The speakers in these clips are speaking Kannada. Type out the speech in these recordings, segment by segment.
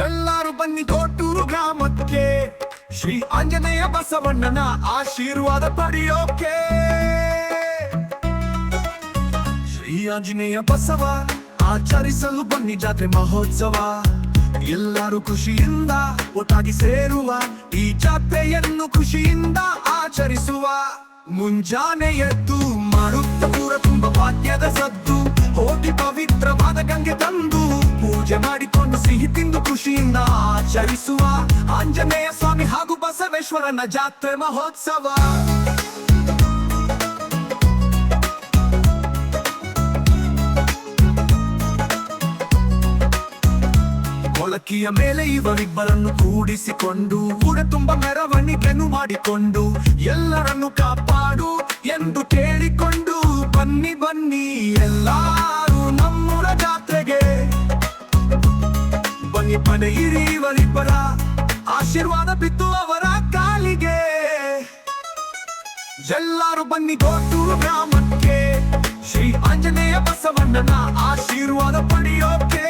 ಎಲ್ಲರೂ ಬನ್ನಿ ಕೋಟೂರು ಗ್ರಾಮಕ್ಕೆ, ಶ್ರೀ ಆಂಜನೇಯ ಬಸವಣ್ಣನ ಆಶೀರ್ವಾದ ಪಡೆಯೋಕೆ. ಶ್ರೀ ಆಂಜನೇಯ ಬಸವ ಆಚರಿಸಲು ಬನ್ನಿ ಜಾತ್ರೆ ಮಹೋತ್ಸವ. ಎಲ್ಲರೂ ಖುಷಿಯಿಂದ ಒಟ್ಟಾಗಿ ಸೇರುವ ಈ ಜಾತ್ರೆಯನ್ನು ಖುಷಿಯಿಂದ ಆಚರಿಸುವ. ಮುಂಜಾನೆ ಎದ್ದು ಮಾಡುತ್ತ ಪೂರ ತುಂಬ ವಾದ್ಯದ ಸದ್ದು, ಹೋಗಿ ಪವಿತ್ರವಾದ ಗಂಗೆ ತಂದು ಪೂಜೆ ಮಾಡಿಕೊಂಡು ಸಿಹಿ ತಿಂದು ಖುಷಿಯಿಂದ ಆಚರಿಸುವ ಆಂಜನೇಯ ಸ್ವಾಮಿ ಹಾಗೂ ಬಸವೇಶ್ವರನ ಜಾತ್ರೆ ಮಹೋತ್ಸವ. ಕೊಳಕಿಯ ಮೇಲೆ ಇವರಿಬ್ಬರನ್ನು ಕೂಡಿಸಿಕೊಂಡು ಊರ ತುಂಬ ಮೆರವಣಿಗೆಯನ್ನು ಮಾಡಿಕೊಂಡು ಎಲ್ಲರನ್ನು ಕಾಪಾಡು ಎಂದು ಕೇಳಿಕೊಂಡು ಬನ್ನಿ ಬನ್ನಿ ಎಲ್ಲರೂ ನಮ್ಮೂರ ಜಾತ್ರೆಗೆ. ಬನ್ನಿ ಪಡೆಯಿರಿ ಇವರಿಬ್ಬರ ಆಶೀರ್ವಾದ ಬಿದ್ದು ಅವರ ಕಾಲಿಗೆ. ಎಲ್ಲರೂ ಬನ್ನಿ ಕೋಟೂರು ಗ್ರಾಮಕ್ಕೆ, ಶ್ರೀ ಆಂಜನೇಯ ಬಸವಣ್ಣನ ಆಶೀರ್ವಾದ ಪಡೆಯೋಕೆ.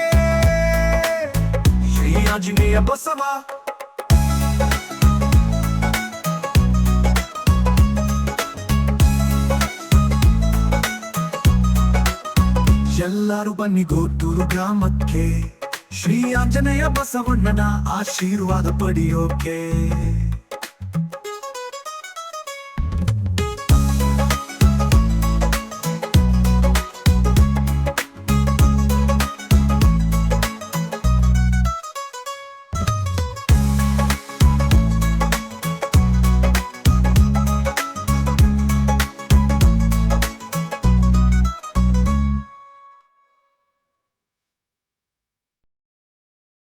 ಶ್ರೀ ಆಂಜನೇಯ ಬಸವ ಎಲ್ಲರೂ ಬನ್ನಿ ಕೋಟೂರು ಗ್ರಾಮಕ್ಕೆ, ಶ್ರೀ ಆಂಜನೇಯ ಬಸವಣ್ಣನ ಆಶೀರ್ವಾದ ಪಡೆಯೋಕೆ.